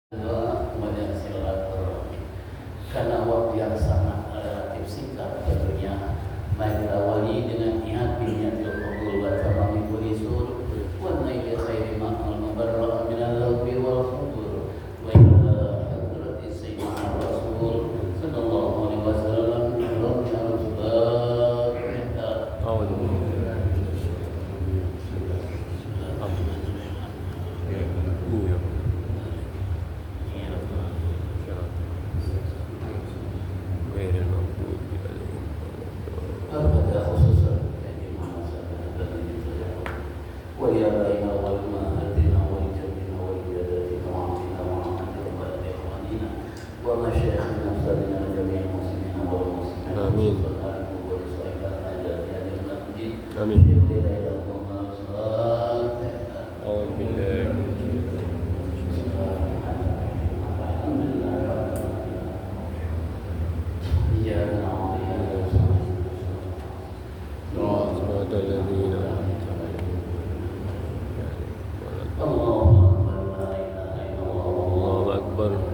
Doa kepada silaturahmi karena waktu yang sangat relatif singkat tentunya. Mari awali dengan niat niatul qabul wa tamami kulli sur wa naili khairi ma'al mubarra'ah min al-lawbi wal fudur wa ila hadrati sayyidina rasul sallallahu alaihi wasallam Allahumma al-fatihah.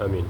Amin.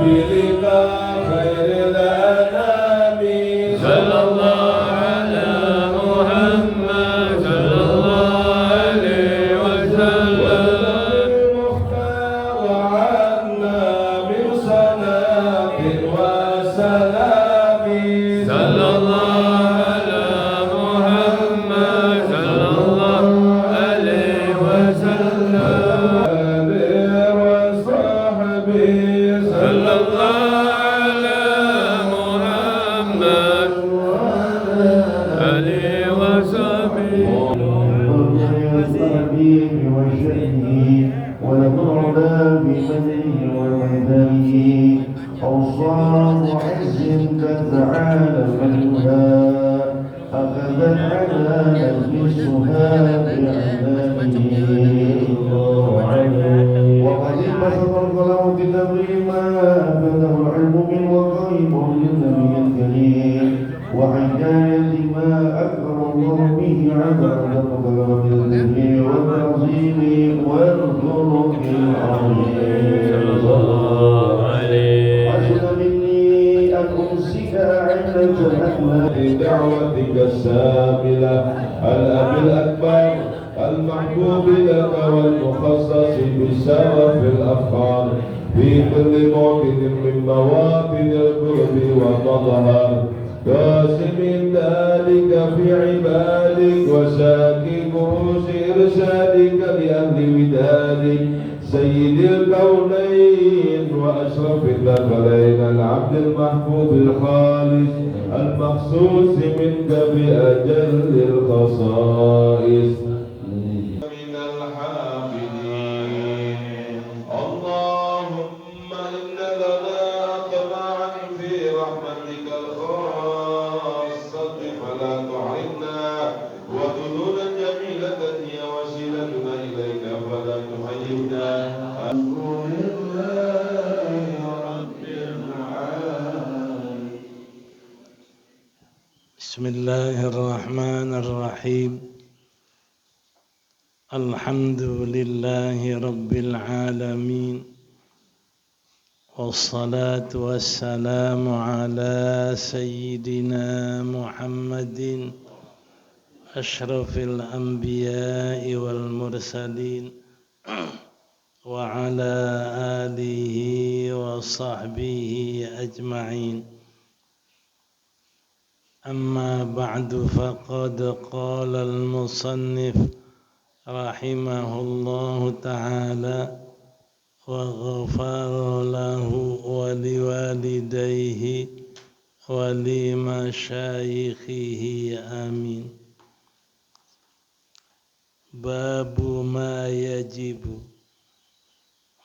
Bila أوصار عز تتعالى ملها أخذت على نفسها بأعلامه وقد بسط القلم بتبرير ما أفاده العلم من وقائم للنبي الكريم وحكاية ما أكرم الله به عباده فكرم بالذكر والتعظيم والخلق العظيم صلى الله عليه حسن مني أن أمسك علة الأخلاق دعوتك الساملة الأب الأكبر المحبوب لك والمخصص بشرف الأفخار في كل موطن من مواطن القرب والمظهر قاسم ذلك في عبادك وساكي كؤوس إرشادك لأهل ودادك سيد الكونين وأشرف الثقلين العبد المحبوب الخالص المخصوص منك بأجل الخصائص من الحامدين اللهم إن لنا طمعا في رحمتك الخاصة فلا تعرضنا وذنوبا جميلة هي وسيلتنا إليك فلا تحيبنا الحمد لله رب العالمين. بسم الله الرحمن الرحيم الحمد لله رب العالمين والصلاة والسلام على سيدنا محمد أشرف الأنبياء والمرسلين وعلى آله وصحبه أجمعين. أما بعد فقد قال المصنف رحمه الله تعالى وغفر له ولوالديه ولمشايخه آمين. باب ما يجب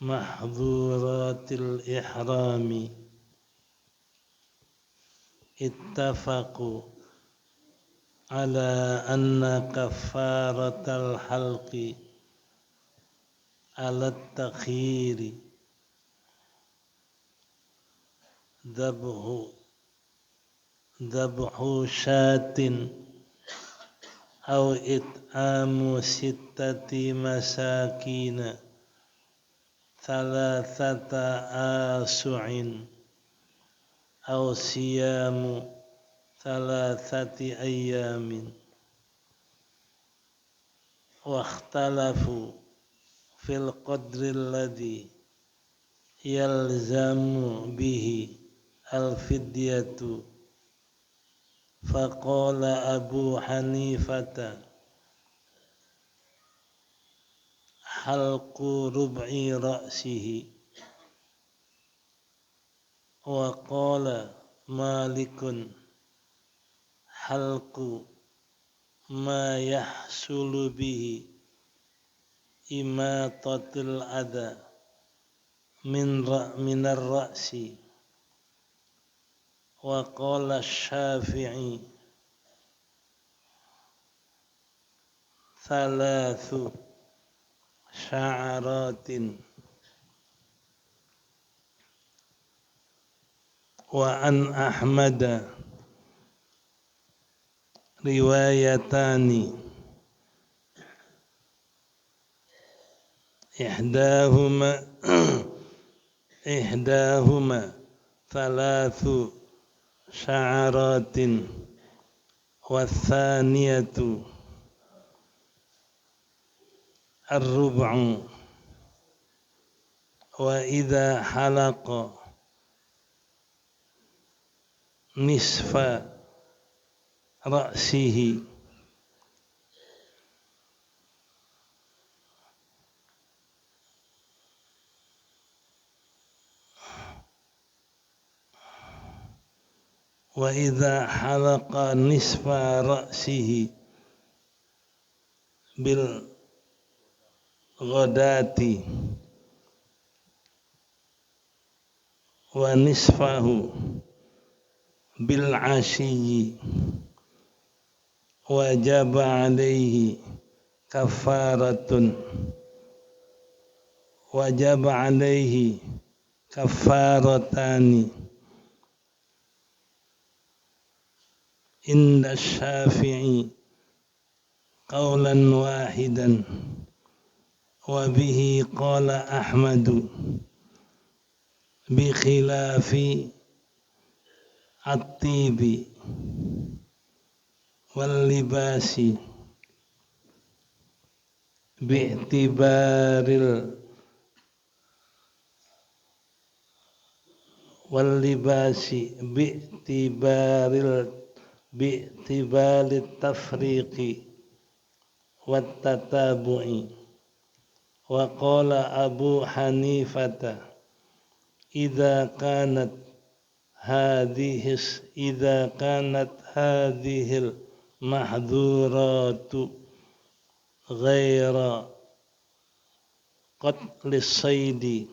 محظورات الإحرام. اتفقوا على أن كفارة الحلق على التخيير ذبح شاة أو إطعام 6 مساكين 3 آسع أو صيام 3 أيام. واختلفوا في القدر الذي يلزم به الفدية، فقال أبو حنيفة حلق ربع رأسه، وقال مالك حلق ما يحصل به إماطة الأذى من الرأس، وقال الشافعي 3 شعرات. وعن أحمد روايتان إحداهما 3 شعرات والثانية الربع. وإذا حلق نصف رأسه بالغداة wa nisfahu bil ashiyyi wajaba alaihi kafaratun wajaba alaihi kafaratani inda Syafi'i qawlan wahidan wa bihi qala Ahmadu bi khilafi at-tibi wal libasi bi'tibaril wal libasi bi'tibarit tafriqi wat tatabu'i wa qala Abu Hanifata idza kanat hadhil mahdhuratu ghaira qatlis saydi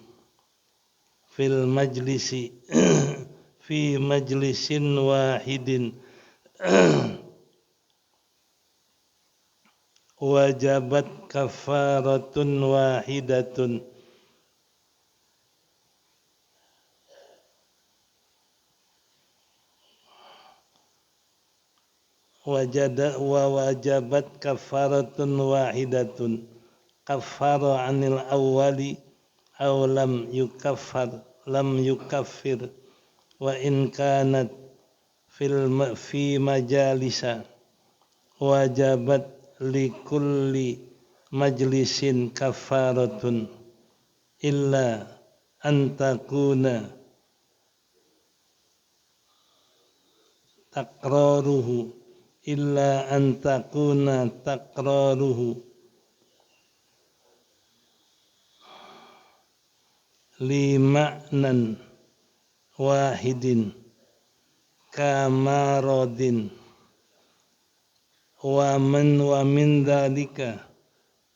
fil majlisi fi majlisin wahidin wajabat kafaratun wahidatun wajabat kafaratun wahidatun kafara anil awwali aw lam yukaffir wa in kanat fi majalisa wajabat likulli majlisin kafaratun illa an takuna takraruhu li ma'nan wahidin kamarodin wa min dhalika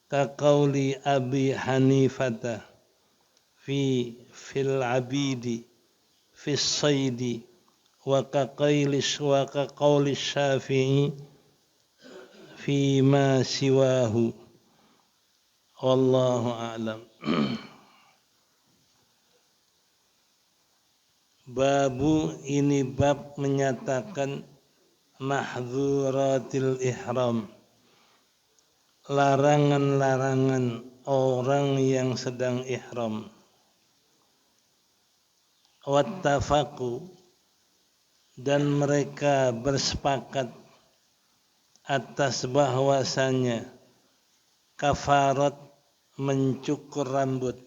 ka qawli Abi Hanifata fil abidi fis saydi wa ka qawli Syafi'i fi ma siwahu wallahu a'lam. Babu ini bab menyatakan mahdhuratil ihram, larangan-larangan orang yang sedang ihram. Wattafaqu, dan mereka bersepakat atas bahwasanya kafarat mencukur rambut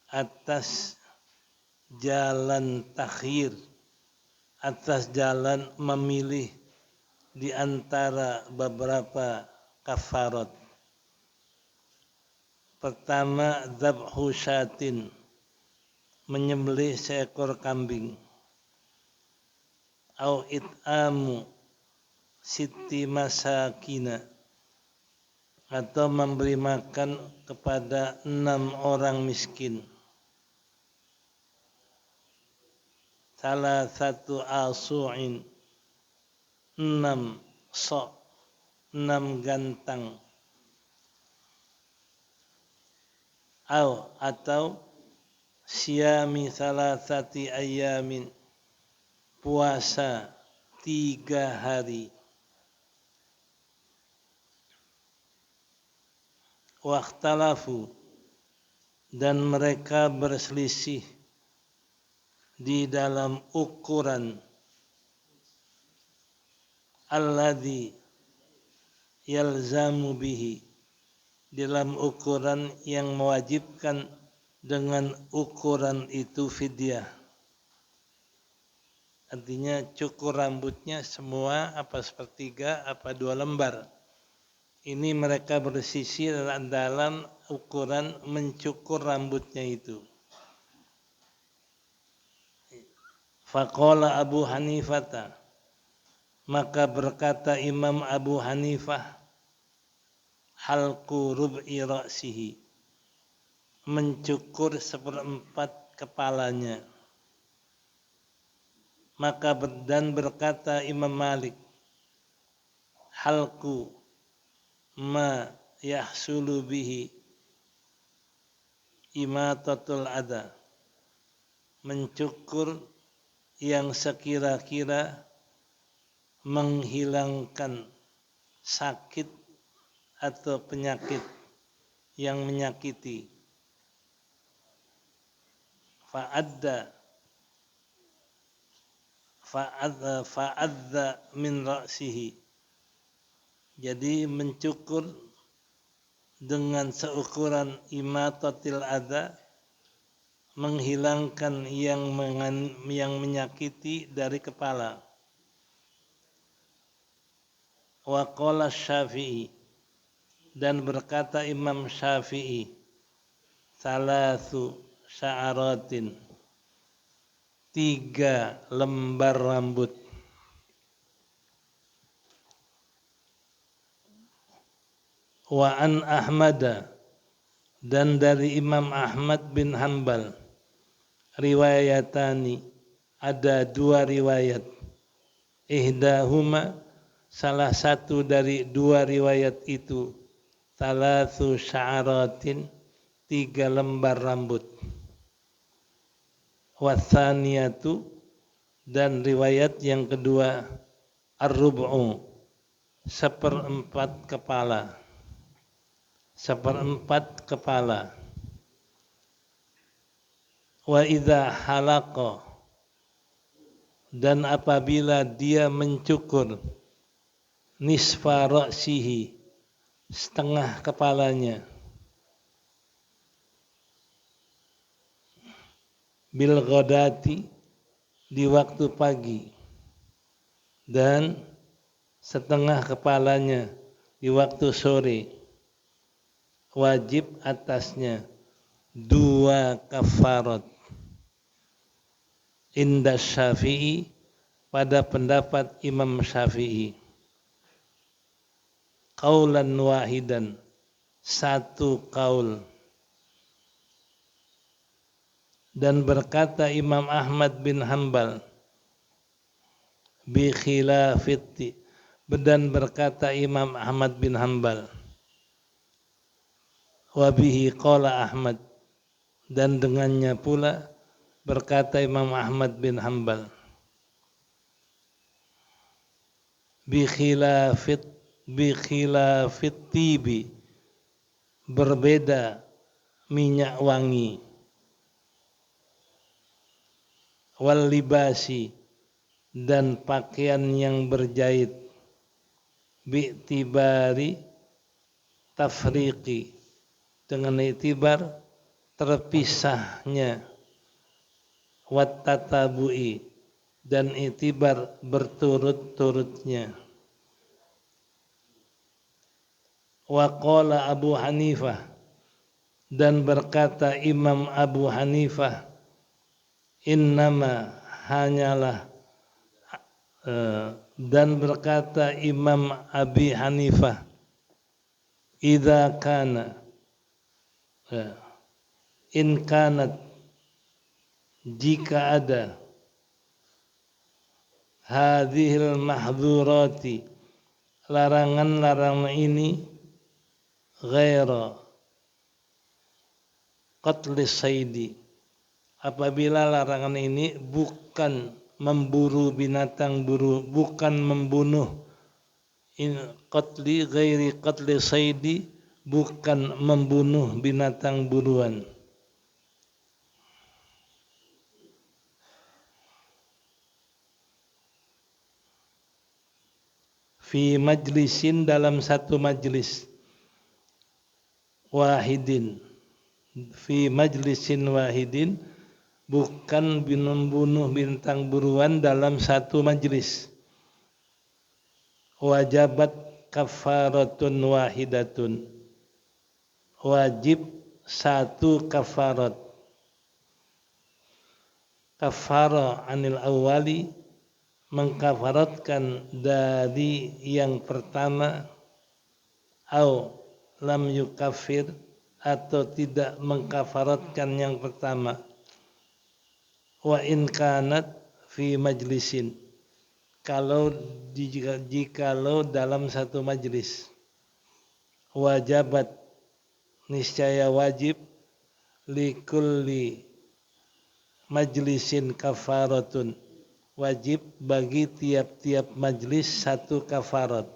atas jalan takhir, atas jalan memilih di antara beberapa kafarat. Pertama, dzabhu syatin, menyembelih seekor kambing. Au it'amu siti masakina, atau memberi makan kepada 6 orang miskin. Salah satu asu'in, 6 sok, 6 gantang. Atau siyami salasati ayamin, puasa 3 hari. Wakhtalafu, dan mereka berselisih di dalam ukuran alladzi yalzamu bihi, dalam ukuran yang mewajibkan dengan ukuran itu fidyah. Artinya cukur rambutnya semua apa sepertiga apa 2 lembar. Ini mereka bersisir dalam ukuran mencukur rambutnya itu. Faqala Abu Hanifah, maka berkata Imam Abu Hanifah, halqu rub'i ra'sihi, mencukur 1/4 kepalanya. Maka berkata Imam Malik, halku ma yahsulu bihi imatatul adha, mencukur yang sekira-kira menghilangkan sakit atau penyakit yang menyakiti. Fa'adza min ra'sihi, jadi mencukur dengan seukuran imatatil adha, menghilangkan yang menyakiti dari kepala. Wa qala Syafi'i, dan berkata Imam Syafi'i, salasu sya'aratin, 3 lembar rambut. Wa an Ahmada, dan dari Imam Ahmad bin Hanbal, riwayatani, ada 2 riwayat. Ihdahuma, salah satu dari 2 riwayat itu, salasu sya'aratin, 3 lembar rambut. Wathaniyatu, dan riwayat yang kedua, ar-rub'u, 1/4 kepala. 1/4 kepala. Wa idza halaqa, dan apabila dia mencukur, nisfa ra'sihi, setengah kepalanya, bil ghadati, di waktu pagi, dan setengah kepalanya di waktu sore, wajib atasnya 2 kafarat. Inda Syafi'i, pada pendapat Imam Syafi'i, qaulan wahidan, 1 qaul. Dan berkata Imam Ahmad bin Hanbal, bi khilafiti, dan berkata Imam Ahmad bin Hanbal, wa bihi qala Ahmad, dan dengannya pula berkata Imam Ahmad bin Hanbal, bi khilafit tibi, berbeda minyak wangi, wal libasi, dan pakaian yang berjahit, bi'tibari tafriqi, dengan itibar terpisahnya, wat tatabu'i, dan itibar berturut-turutnya. Wa qala Abu Hanifah, dan berkata Imam Abu Hanifah, innama, hanyalah, dan berkata Imam Abi Hanifah, idza kana, in kanat, jika ada, hadhil mahdhurati, larangan-larangan ini, ghaira qatli saidi, apabila larangan ini bukan memburu binatang buru, bukan membunuh, in qatli ghairi qatli saidi, bukan membunuh binatang buruan. Fi majlisin, dalam satu majlis, wahidin, fi majlisin wahidin, bukan membunuh binatang buruan dalam satu majlis. Wajabat kafaratun wahidatun, wajib 1 kafarat. Kafara anil awali, mengkafaratkan dari yang pertama, au lam yukafir, atau tidak mengkafaratkan yang pertama. wa in kanat fi majlisin, kalau jikalau dalam satu majlis, wajabat, niscaya wajib, likulli majlisin kafaratun, wajib bagi tiap-tiap majlis satu kafarat,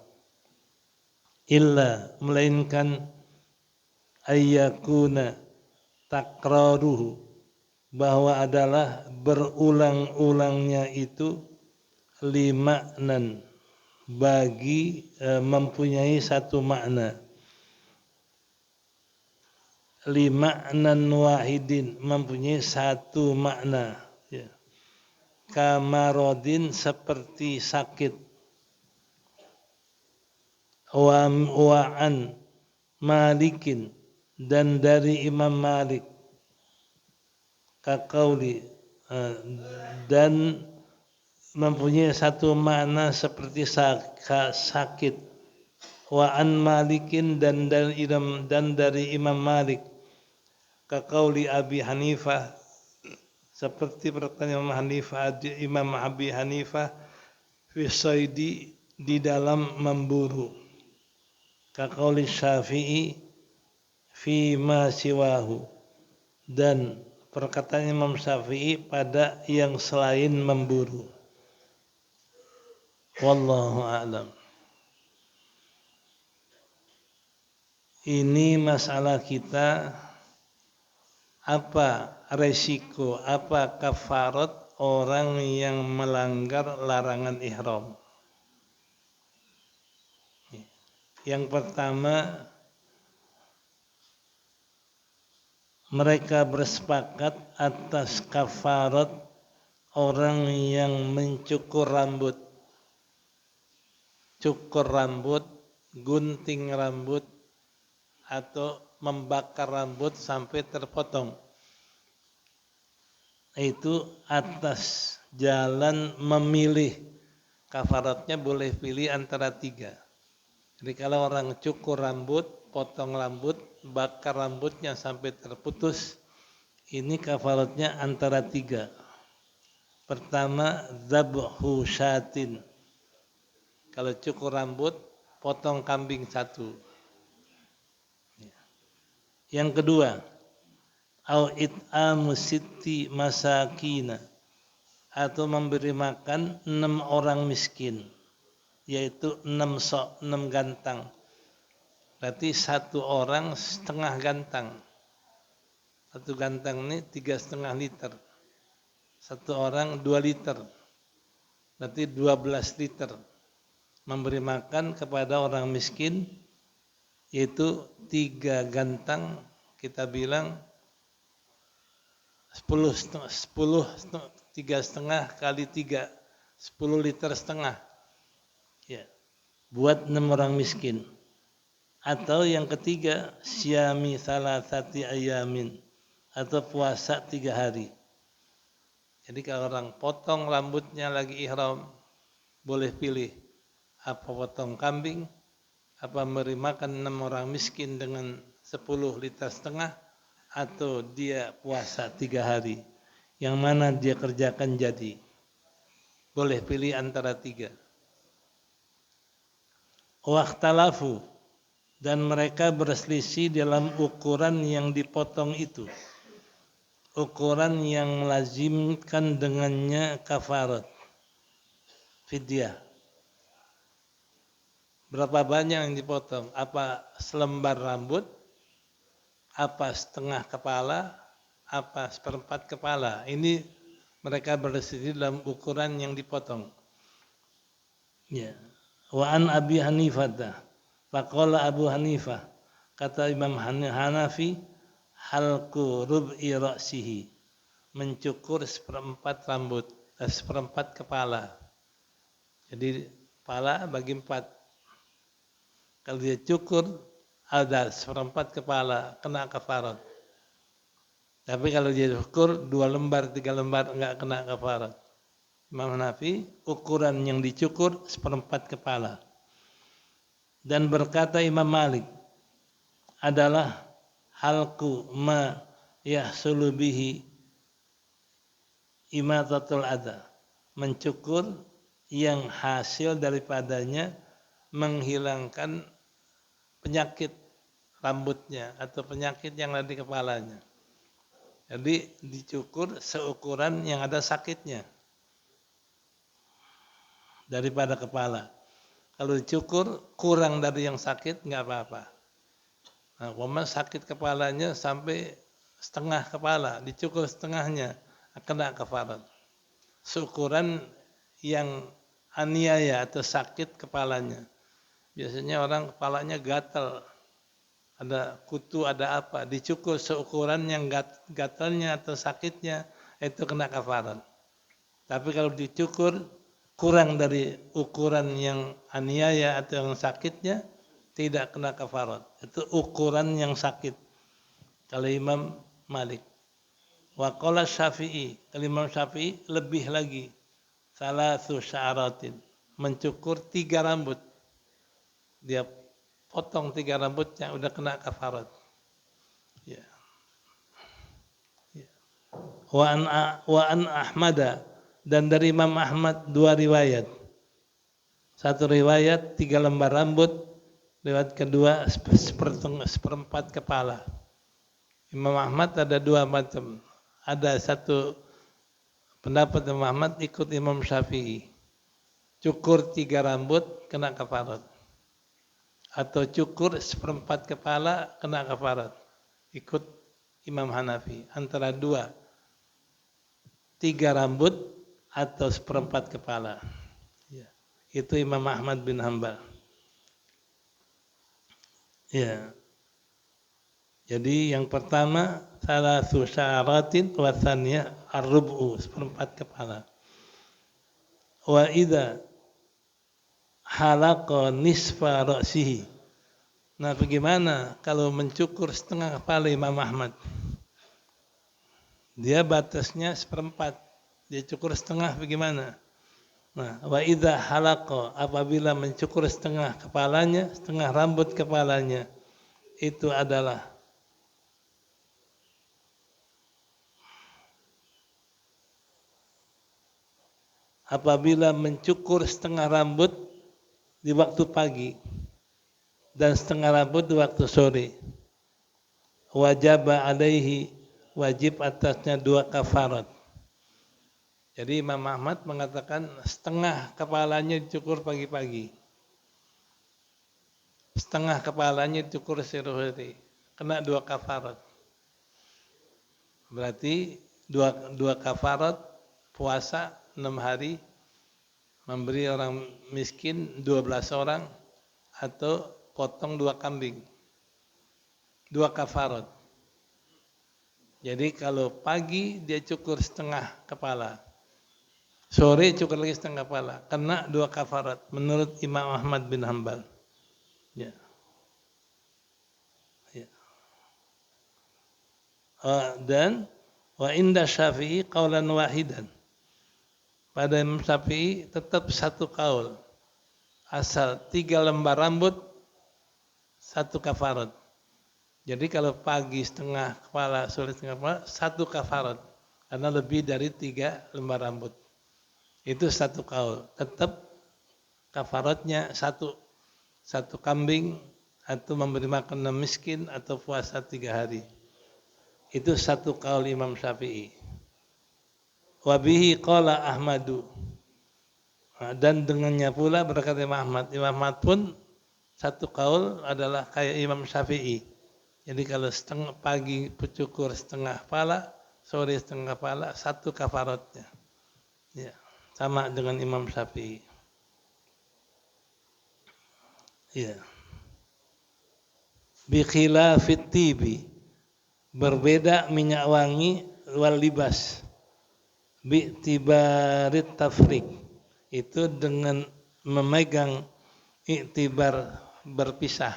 illa, melainkan ayyakuna takraruhu, bahwa adalah berulang-ulangnya itu limaknan, bagi mempunyai satu makna, limaknan wahidin, mempunyai satu makna, ya. Kamarodin, seperti sakit, wa'an malikin, dan dari Imam Malik, kaqauli, dan mempunyai satu makna seperti sakit, wa'an malikin, dan dari Imam Malik, kaqauli Abi Hanifah, seperti perkataan Imam Abi Hanifah fi saidi, di dalam memburu, kaqauli Syafi'i fi ma siwahu, dan perkataan Imam Syafi'i pada yang selain memburu. Wallahu a'lam. Ini masalah kita, apa resiko, apa kafarat orang yang melanggar larangan ihram. Yang pertama, mereka bersepakat atas kafarat orang yang mencukur rambut, gunting rambut, atau membakar rambut sampai terpotong. Itu atas jalan memilih, kafaratnya boleh pilih antara 3. Jadi kalau orang cukur rambut, potong rambut, bakar rambutnya sampai terputus, ini kafaratnya antara 3. Pertama, dzabhu syatin, kalau cukur rambut, potong kambing 1. Yang kedua, au it'amu sitti masakina, atau memberi makan 6 orang miskin, yaitu 6 sok, 6 gantang. Berarti 1 orang setengah gantang. 1 gantang ini 3,5 liter. 1 orang 2 liter. Berarti 12 liter. Memberi makan kepada orang miskin, yaitu 3 gantang, kita bilang 3,5 kali 3, 10 liter setengah, ya, buat 6 orang miskin. Atau yang ketiga, syami salasati ayamin, atau puasa 3 hari. Jadi kalau orang potong rambutnya lagi ihram, boleh pilih apa potong kambing, apa memberi makan 6 orang miskin dengan 10 liter setengah, atau dia puasa 3 hari. Yang mana dia kerjakan jadi. Boleh pilih antara 3. Waqtalafu, dan mereka berselisih dalam ukuran yang dipotong itu. Ukuran yang melazimkan dengannya kafarat, fidyah. Berapa banyak yang dipotong? Apa selembar rambut? Apa setengah kepala? Apa seperempat kepala? Ini mereka berselisih dalam ukuran yang dipotong. Ya. Wa an Abi Hanifah, faqala Abu Hanifah, kata Imam Hanafi, halqu rub'i ra'sihi, mencukur seperempat rambut, seperempat kepala. Jadi kepala bagi 4. Kalau dia cukur ada seperempat kepala, kena kafarat. Tapi kalau dia cukur 2 lembar, 3 lembar, enggak kena kafarat. Imam Hanafi, ukuran yang dicukur seperempat kepala. Dan berkata Imam Malik, adalah halku ma yahsulu bihi imatatul adza, mencukur yang hasil daripadanya menghilangkan penyakit rambutnya atau penyakit yang ada di kepalanya. Jadi dicukur seukuran yang ada sakitnya daripada kepala. Kalau dicukur kurang dari yang sakit nggak apa-apa. Nah, umpama sakit kepalanya sampai setengah kepala, dicukur setengahnya, kena kafarat. Seukuran yang aniaya atau sakit kepalanya. Biasanya orang kepalanya gatal, ada kutu, ada apa, dicukur seukuran yang gatalnya atau sakitnya, itu kena kafarat. Tapi kalau dicukur kurang dari ukuran yang aniaya atau yang sakitnya, tidak kena kafarat. Itu ukuran yang sakit. Kalau Imam Malik. Wa qala Syafi'i, kalau Imam Syafi'i lebih lagi. Salasu sya'aratin, mencukur 3 rambut. Dia potong 3 rambutnya, udah kena kafarat. Ya. Ya. Wa an Ahmada, dan dari Imam Ahmad 2 riwayat. Satu riwayat 3 lembar rambut, riwayat kedua seperempat kepala. Imam Ahmad ada 2 macam. Ada satu pendapat Imam Ahmad ikut Imam Syafi'i. Cukur 3 rambut kena kafarat. Atau cukur seperempat kepala kena kafarat. Ikut Imam Hanafi. Antara 2. 3 rambut atau seperempat kepala. Ya. Itu Imam Ahmad bin Hanbal. Ya. Jadi yang pertama salasu sya'aratin wa tsaniyah ar-rub'u, seperempat kepala. Wa idza halaqa nisfa ra'sihi. Nah, bagaimana kalau mencukur setengah kepala Imam Ahmad? Dia batasnya seperempat. Dia cukur setengah bagaimana? Nah, wa idza halaqa, apabila mencukur setengah kepalanya, setengah rambut kepalanya, itu adalah apabila mencukur setengah rambut di waktu pagi dan setengah rambut di waktu sore, wajib alaihi, wajib atasnya 2 kafarat. Jadi Imam Ahmad mengatakan setengah kepalanya dicukur pagi-pagi, setengah kepalanya dicukur sore, kena 2 kafarat. Berarti 2 kafarat, puasa 6 hari, memberi orang miskin 12 orang, atau potong 2 kambing. 2 kafarat. Jadi kalau pagi dia cukur setengah kepala, sore cukur lagi setengah kepala, kena 2 kafarat menurut Imam Ahmad bin Hanbal. Ya. Ya. Dan wa inda Syafi'i qaulan wahidan. Pada Imam Syafi'i tetap satu kaul. Asal 3 lembar rambut, 1 kafarat. Jadi kalau pagi setengah kepala, sore setengah kepala, 1 kafarat. Karena lebih dari 3 lembar rambut. Itu 1 kaul. Tetap kafaratnya 1 kambing, atau memberi makan miskin, atau puasa 3 hari. Itu 1 kaul Imam Syafi'i. Wabihi qala Ahmadu. Dan dengannya pula berkata Imam Ahmad. Imam Ahmad pun 1 kaul adalah kayak Imam Syafi'i. Jadi kalau setengah pagi cukur setengah kepala, sore setengah kepala, 1 kafaratnya. Ya, sama dengan Imam Syafi'i. Ya. Bi khilafit tibi. Berbeda minyak wangi wal libas. Bi'tibarit tafrik, itu dengan memegang iktibar berpisah.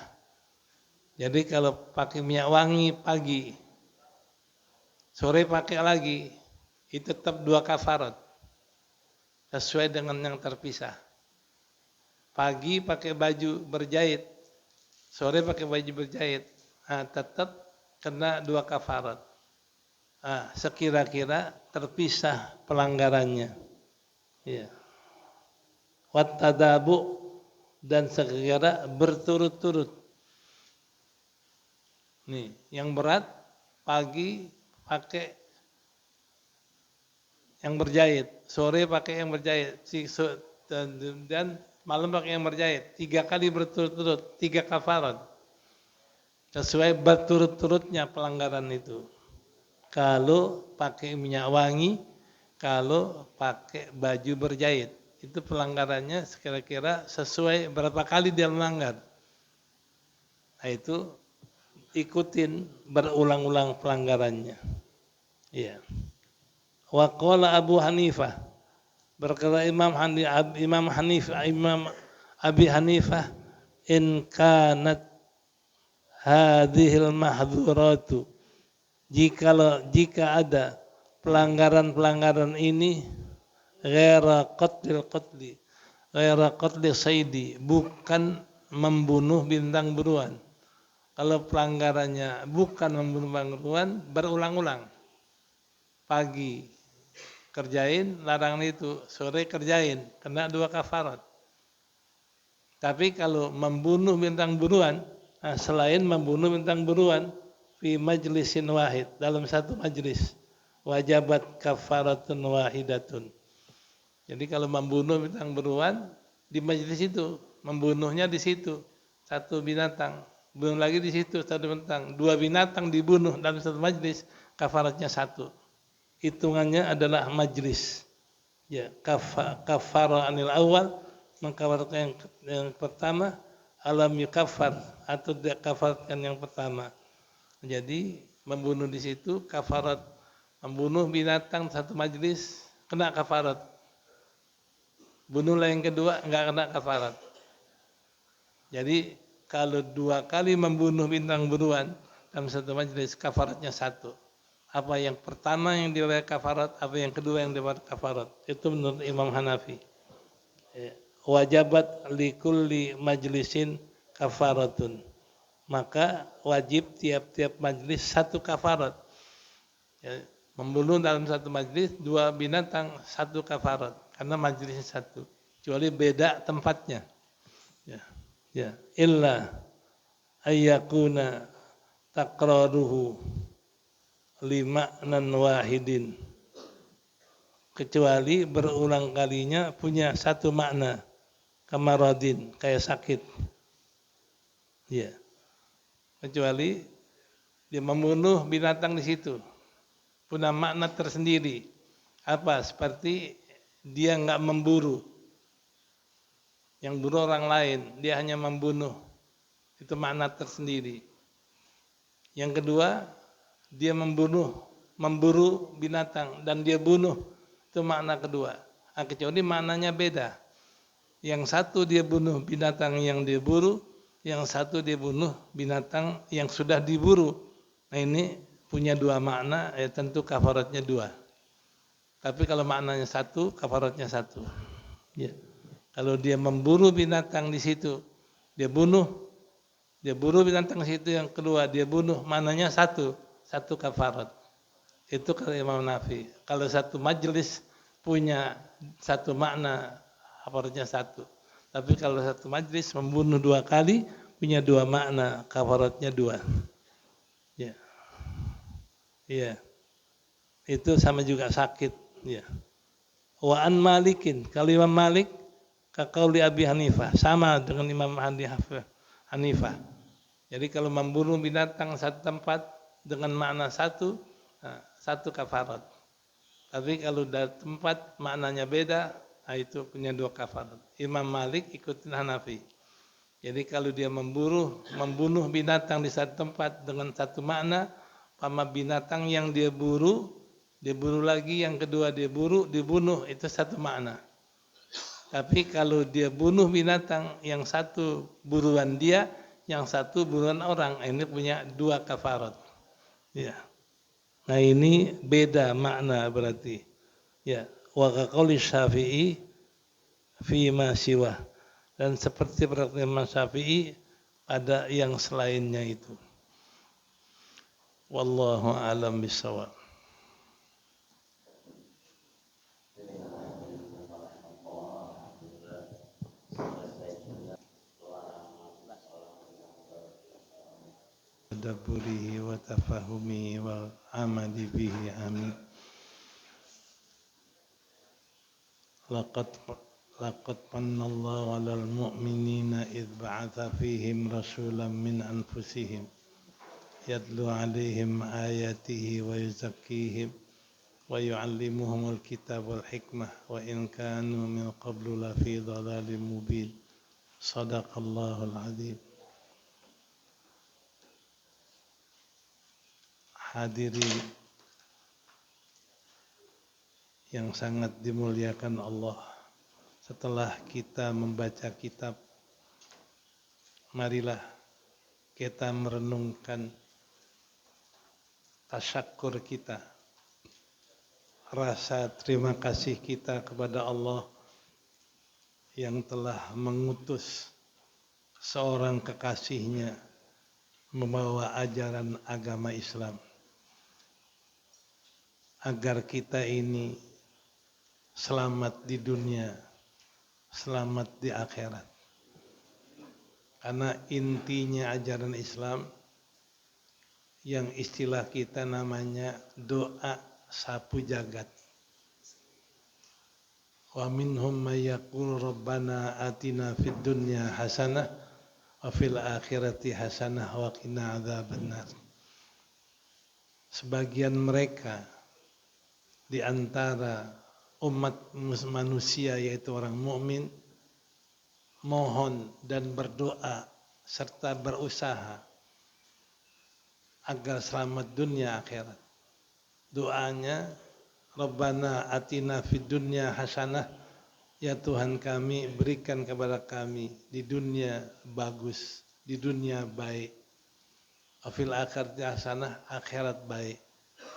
Jadi kalau pakai minyak wangi pagi, sore pakai lagi, itu tetap 2 kafarat sesuai dengan yang terpisah. Pagi pakai baju berjahit, sore pakai baju berjahit, tetap kena 2 kafarat. sekira-kira terpisah pelanggarannya. Ya. Wat tadabu, dan sekira berturut-turut. Nih, yang berat pagi pakai yang berjahit, sore pakai yang berjahit, dan malam pakai yang berjahit. 3 kali berturut-turut, 3 kafarat. Sesuai berturut-turutnya pelanggaran itu. Kalau pakai minyak wangi, kalau pakai baju berjahit, itu pelanggarannya kira-kira sesuai berapa kali dia melanggar. Nah, itu ikutin berulang-ulang pelanggarannya. Iya. Wa qala Abu Hanifah, berkata Imam Abi Hanifah, in kanat hadhil mahdhuratu, jika ada pelanggaran-pelanggaran ini, ghaira qatli saidi, bukan membunuh bintang buruan. Kalau pelanggarannya bukan membunuh bintang buruan, berulang-ulang. Pagi kerjain larangan itu, sore kerjain, kena 2 kafarat. Tapi kalau membunuh bintang buruan, selain membunuh bintang buruan, fi majlisin wahid, dalam satu majlis, wajabat kafaratun wahidatun. Jadi kalau membunuh bintang buruan di majlis itu, membunuhnya di situ, satu binatang, bunuh lagi di situ satu binatang, 2 binatang dibunuh dalam satu majlis, kafaratnya 1. Hitungannya adalah majlis. Ya, kafara anil awal, mengkafarkan yang pertama, alam yukaffar, atau dia kafarkan yang pertama. Jadi membunuh di situ kafarat, membunuh binatang satu majlis kena kafarat. Bunuhlah yang kedua enggak kena kafarat. Jadi kalau 2 kali membunuh bintang buruan dalam satu majlis, kafaratnya 1. Apa yang pertama yang dibayar kafarat, apa yang kedua yang dibayar kafarat. Itu menurut Imam Hanafi. Wajabat likulli majlisin kafaratun. Maka wajib tiap-tiap majlis 1 kafarat. Ya, membunuh dalam satu majlis 2 binatang 1 kafarat, karena majlisnya 1. Kecuali beda tempatnya. Ya, illa ayyakuna takraruhu lima'nan wahidin, kecuali berulang kalinya punya 1 makna, kamaradin, kayak sakit. Ya, kecuali dia membunuh binatang di situ punya makna tersendiri. Apa? Seperti dia enggak memburu, yang buru orang lain, dia hanya membunuh, itu makna tersendiri. Yang kedua, dia memburu binatang dan dia bunuh, itu makna kedua. Kecuali maknanya beda. Yang satu dia bunuh binatang yang dia buru, yang satu dia bunuh binatang yang sudah diburu. Nah, ini punya 2 makna, ya tentu kafaratnya 2. Tapi kalau maknanya 1, kafaratnya 1. Ya. Kalau dia memburu binatang di situ, dia buru binatang di situ, yang kedua dia bunuh, maknanya 1 kafarat. Itu kata Imam Hanafi. Kalau satu majelis punya 1 makna, kafaratnya 1. Tapi kalau satu majelis membunuh 2 kali, punya 2 makna, kafaratnya 2. Ya. Iya. Itu sama juga sakit. Ya. Wa an Malikin, kalau Imam Malik kaqauli Abi Hanifah, sama dengan Imam Hanifah. Jadi kalau membunuh binatang satu tempat dengan makna 1 kafarat. Tapi kalau dari tempat maknanya beda, itu punya 2 kafarat. Imam Malik ikutin Hanafi. Jadi kalau dia membunuh binatang di satu tempat dengan 1 makna, sama binatang yang dia buru lagi, yang kedua dia dibunuh, itu 1 makna. Tapi kalau dia bunuh binatang, yang 1 buruan dia, yang 1 buruan orang, ini punya 2 kafarat. Ya. Nah, ini beda makna berarti. Ya, wa qauli Syafi'i fi ma siwa. Dan seperti perkataan Imam Syafi'i ada yang selainnya itu. Wallahu a'lam bishawab. وتدبره وتفهمه والعمل به آمين. لقد من الله على المؤمنين إذ بعث فيهم رسولا من أنفسهم يتلو عليهم آياته ويزكيهم ويعلمهم الكتاب والحكمة وإن كانوا من قبل لفي ضلال مبين. صدق الله العظيم. Hadirin yang sangat dimuliakan Allah, setelah kita membaca kitab, marilah kita merenungkan tasyakur kita, rasa terima kasih kita kepada Allah yang telah mengutus seorang kekasihnya membawa ajaran agama Islam, agar kita ini selamat di dunia, selamat di akhirat. Karena intinya ajaran Islam yang istilah kita namanya doa sapu jagat. Wa minhum may yaqulu rabbana atina fid dunya hasanah wa fil akhirati hasanah wa qina adzabannar. Sebagian mereka di antara umat manusia yaitu orang mukmin mohon dan berdoa serta berusaha agar selamat dunia akhirat. Doanya, Rabbana atina fid dunya hasanah, ya Tuhan kami berikan kepada kami di dunia bagus, di dunia baik. Afil akhirati hasanah, akhirat baik.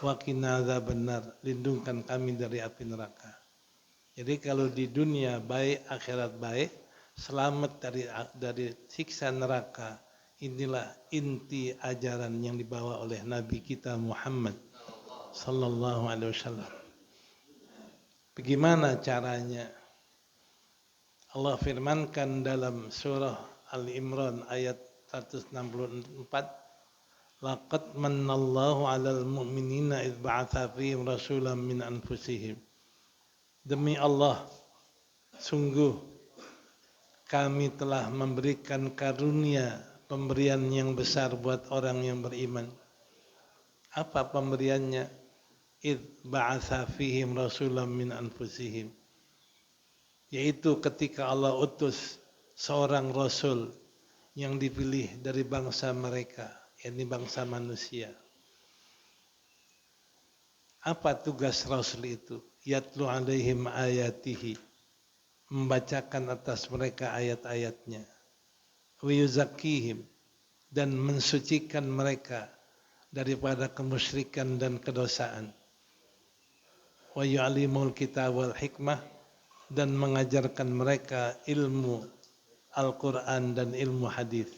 Wa qina adzabannar, lindungkan kami dari api neraka. Jadi kalau di dunia baik, akhirat baik, selamat dari siksa neraka. Inilah inti ajaran yang dibawa oleh Nabi kita Muhammad sallallahu alaihi wasallam. Bagaimana caranya? Allah firmankan dalam surah Al-Imran ayat 164, laqad manallahu 'alal mu'minina idz ba'atsa fihim rasulan min anfusihim. Demi Allah, sungguh kami telah memberikan karunia, pemberian yang besar buat orang yang beriman. Apa pemberiannya? Idz ba'atsa fihim rasulan min anfusihim. Yaitu ketika Allah utus seorang rasul yang dipilih dari bangsa mereka, yakni bangsa manusia. Apa tugas rasul itu? Yatlu alaihim ayatihi, membacakan atas mereka ayat-ayatnya. Wa yuzakkihim, dan mensucikan mereka daripada kemusyrikan dan kedosaan. Wa yu'allimul kitab wal hikmah, dan mengajarkan mereka ilmu Al-Quran dan ilmu hadis.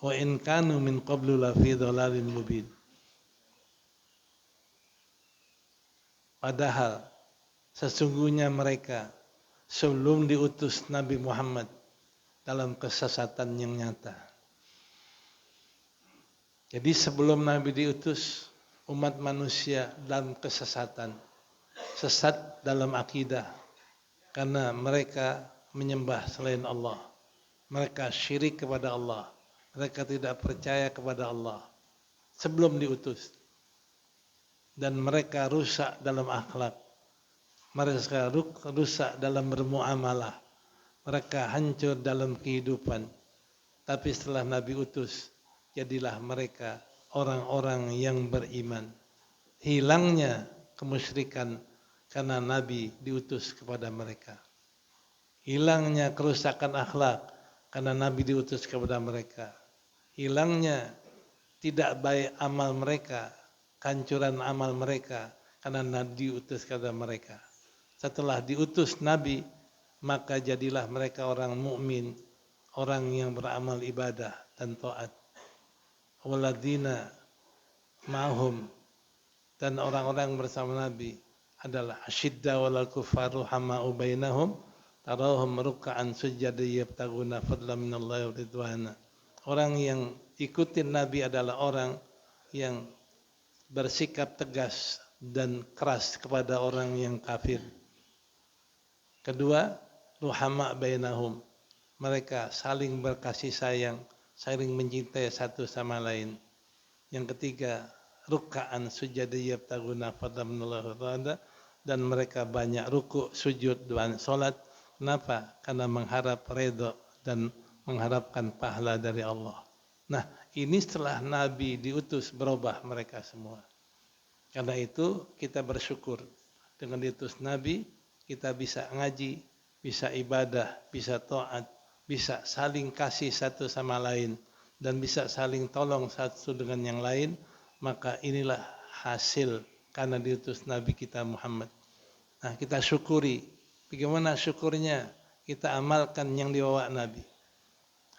Wa in kanu min qablu lafi dhalalin mubin. Padahal sesungguhnya mereka sebelum diutus Nabi Muhammad dalam kesesatan yang nyata. Jadi sebelum Nabi diutus, umat manusia dalam kesesatan, sesat dalam akidah, karena mereka menyembah selain Allah, mereka syirik kepada Allah, mereka tidak percaya kepada Allah sebelum diutus, dan mereka rusak dalam akhlak, mereka rusak dalam bermuamalah, mereka hancur dalam kehidupan. Tapi setelah Nabi utus, jadilah mereka orang-orang yang beriman. Hilangnya kemusyrikan karena Nabi diutus kepada mereka. Hilangnya kerusakan akhlak karena Nabi diutus kepada mereka. Hilangnya tidak baik amal mereka, kehancuran amal mereka karena Nabi diutus kepada mereka. Setelah diutus Nabi, maka jadilah mereka orang mukmin, orang yang beramal ibadah dan taat. Walladzina ma'hum, dan orang-orang bersama Nabi adalah asyidda walal kufaru hama'u bainahum tarahum ruk'an sujada yabtaguna fadlan minallahi wa ridwana. Orang yang ikutin Nabi adalah orang yang bersikap tegas dan keras kepada orang yang kafir. Kedua, ruhama bainahum. Mereka saling berkasih sayang, saling mencintai satu sama lain. Yang ketiga, ruk'an sujada yabtaguna fadlamnallahu ta'ala, dan mereka banyak ruku', sujud, dan salat. Kenapa? Karena mengharap redha dan mengharapkan pahala dari Allah. Nah, ini setelah Nabi diutus berubah mereka semua. Karena itu kita bersyukur dengan diutus Nabi, kita bisa ngaji, bisa ibadah, bisa taat, bisa saling kasih satu sama lain, dan bisa saling tolong satu dengan yang lain. Maka inilah hasil karena diutus Nabi kita Muhammad. Nah, kita syukuri. Bagaimana syukurnya? Kita amalkan yang dibawa Nabi.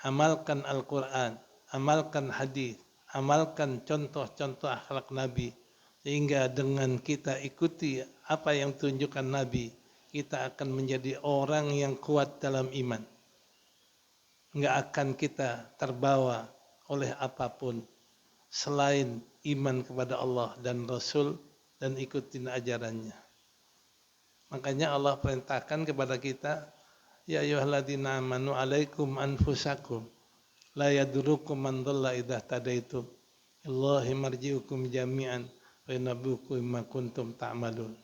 Amalkan Al-Quran, amalkan hadis, amalkan contoh-contoh akhlak Nabi. Sehingga dengan kita ikuti apa yang tunjukkan Nabi, kita akan menjadi orang yang kuat dalam iman. Enggak akan kita terbawa oleh apapun selain iman kepada Allah dan Rasul dan ikutin ajarannya. Makanya Allah perintahkan kepada kita, ya ayyuhalladzina amanu alaikum anfusakum la yadurukum man dhalla idza tadaitum illahi marji'ukum jami'an wa yunabbiukum bima kuntum ta'malun.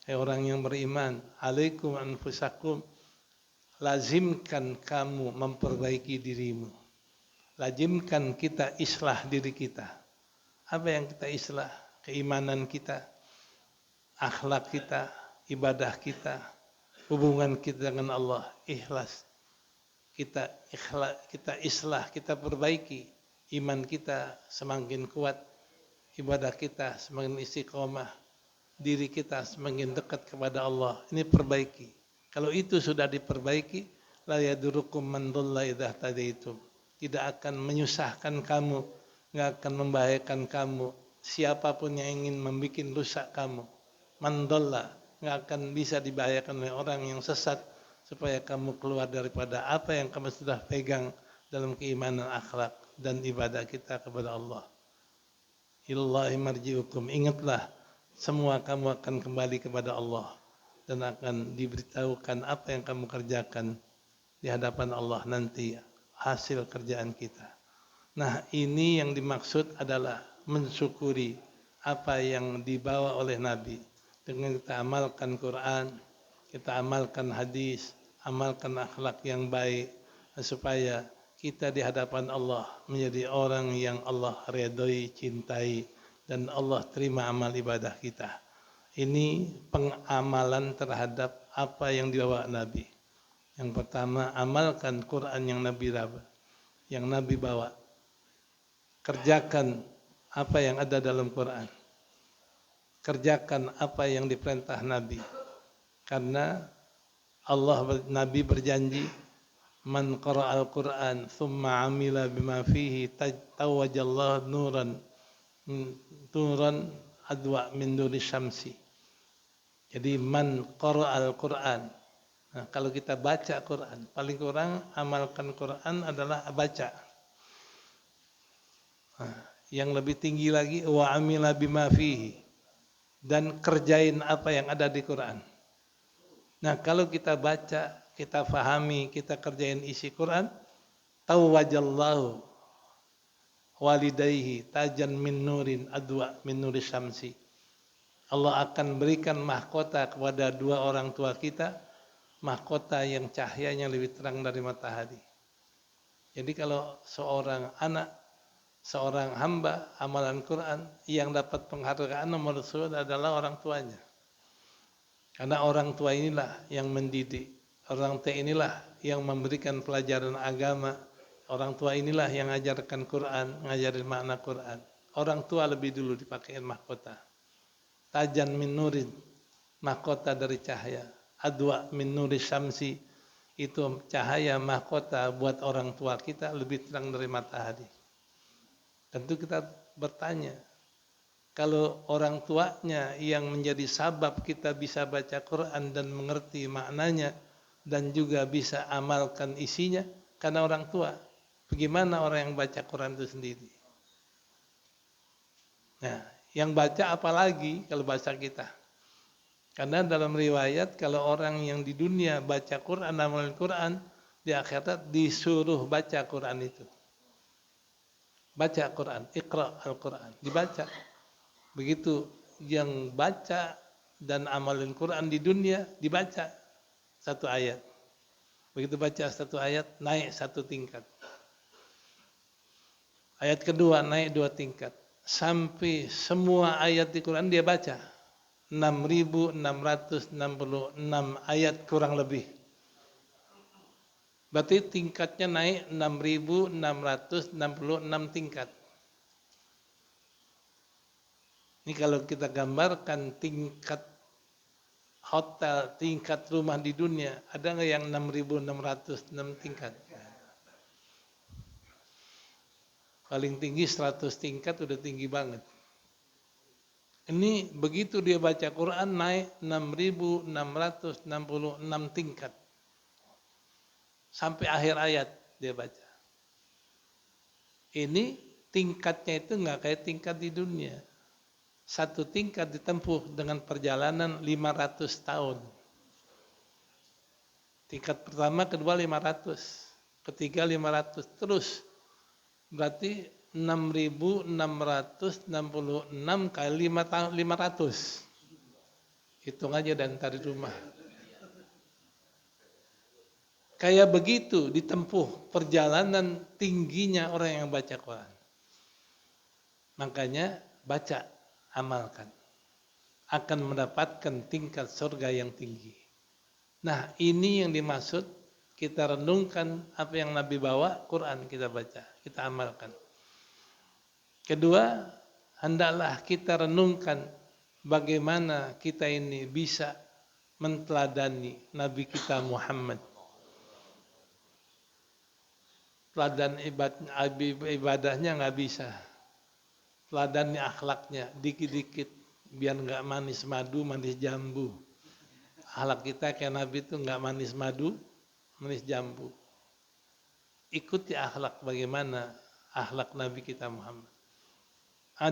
Hai orang yang beriman, alaikum anfusakum, lazimkan kamu memperbaiki dirimu. Lazimkan kita islah diri kita. Apa yang kita islah? Keimanan kita, akhlak kita, ibadah kita, hubungan kita dengan Allah, ikhlas. Kita islah, kita perbaiki. Iman kita semakin kuat, ibadah kita semakin istiqomah, diri kita semakin dekat kepada Allah. Ini perbaiki. Kalau itu sudah diperbaiki, la yadurukum man dhalla idza tadaitum. Tidak akan menyusahkan kamu, enggak akan membahayakan kamu. Siapapun yang ingin membuat rusak kamu, man dhalla, enggak akan bisa dibahayakan oleh orang yang sesat supaya kamu keluar daripada apa yang kamu sudah pegang dalam keimanan, akhlak dan ibadah kita kepada Allah. Ilallahi marji'ukum. Ingatlah, semua kamu akan kembali kepada Allah dan akan diberitahukan apa yang kamu kerjakan di hadapan Allah nanti, hasil kerjaan kita. Nah, ini yang dimaksud adalah mensyukuri apa yang dibawa oleh Nabi. Dengan kita amalkan Quran, kita amalkan hadis, amalkan akhlak yang baik, supaya kita di hadapan Allah menjadi orang yang Allah ridhoi, cintai, dan Allah terima amal ibadah kita. Ini pengamalan terhadap apa yang dibawa Nabi. Yang pertama, amalkan Quran yang Nabi bawa. Kerjakan apa yang ada dalam Quran. Kerjakan apa yang diperintah Nabi. Karena Nabi berjanji, man qara'al Quran thumma amila bima fihi tawajallahu nuran adwa min nuri syamsi. Jadi man qara'al Quran. Nah, kalau kita baca Quran, paling kurang amalkan Quran adalah baca. Nah, yang lebih tinggi lagi, wa amila bima fihi, dan kerjain apa yang ada di Quran. Nah, kalau kita baca, kita fahami, kita kerjain isi Quran, tawajallahu walidayhi tajan min nurin adwa min nuri syamsi. Allah akan berikan mahkota kepada dua orang tua kita, mahkota yang cahayanya lebih terang dari matahari. Jadi kalau seorang anak, seorang hamba amalan Quran, yang dapat penghargaan nomor satu adalah orang tuanya. Karena orang tua inilah yang mendidik, orang tua inilah yang memberikan pelajaran agama, orang tua inilah yang mengajarkan Quran, ngajarin makna Quran. Orang tua lebih dulu dipakai mahkota. Tajan min nurin, mahkota dari cahaya. Adwa min nuri syamsi, itu cahaya mahkota buat orang tua kita lebih terang dari matahari. Tentu kita bertanya, kalau orang tuanya yang menjadi sabab kita bisa baca Quran dan mengerti maknanya dan juga bisa amalkan isinya, karena orang tua. Bagaimana orang yang baca Quran itu sendiri? Nah, yang baca apalagi kalau bahasa kita. Karena dalam riwayat kalau orang yang di dunia baca Quran, amal Quran, di akhirat disuruh baca Quran itu. Baca Quran, Iqra Al-Quran, dibaca. Begitu yang baca dan amalin Quran di dunia dibaca satu ayat. Begitu baca satu ayat naik satu tingkat. Ayat kedua naik 2 tingkat. Sampai semua ayat di Quran dia baca. 6.666 ayat kurang lebih. Berarti tingkatnya naik 6.666 tingkat. Ini kalau kita gambarkan tingkat hotel, tingkat rumah di dunia, ada nggak yang 6.606 tingkat? Paling tinggi 100 tingkat udah tinggi banget. Ini begitu dia baca Quran naik 6.666 tingkat. Sampai akhir ayat dia baca. Ini tingkatnya itu nggak kayak tingkat di dunia. Satu tingkat ditempuh dengan perjalanan 500 tahun. Tingkat pertama, kedua 500. Ketiga 500. Terus. Berarti 6.666 kali 500. Hitung aja dan tarik rumah. Kayak begitu ditempuh perjalanan tingginya orang yang baca Quran. Makanya baca, amalkan. Akan mendapatkan tingkat surga yang tinggi. Nah, ini yang dimaksud kita renungkan apa yang Nabi bawa, Quran kita baca, kita amalkan. Kedua, hendaklah kita renungkan bagaimana kita ini bisa menteladani Nabi kita Muhammad. Teladan ibadahnya nggak bisa. Teladannya akhlaknya, dikit-dikit biar nggak manis madu, manis jambu. Akhlak kita kayak Nabi itu nggak manis madu, manis jambu. Ikuti akhlak bagaimana akhlak Nabi kita Muhammad.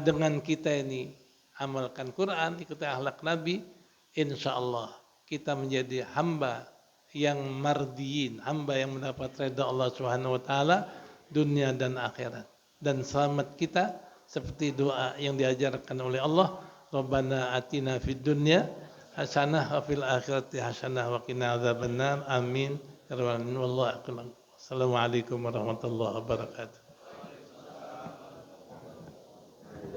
Dengan kita ini amalkan Quran, ikuti akhlak Nabi, insya Allah kita menjadi hamba yang mardiyin, hamba yang mendapat redha Allah Subhanahu wa taala dunia dan akhirat. Dan selamat kita seperti doa yang diajarkan oleh Allah, Rabbana atina fid dunya hasanah wa fil akhirati hasanah wa qina adzabannar. Amin. Assalamualaikum warahmatullahi wabarakatuh.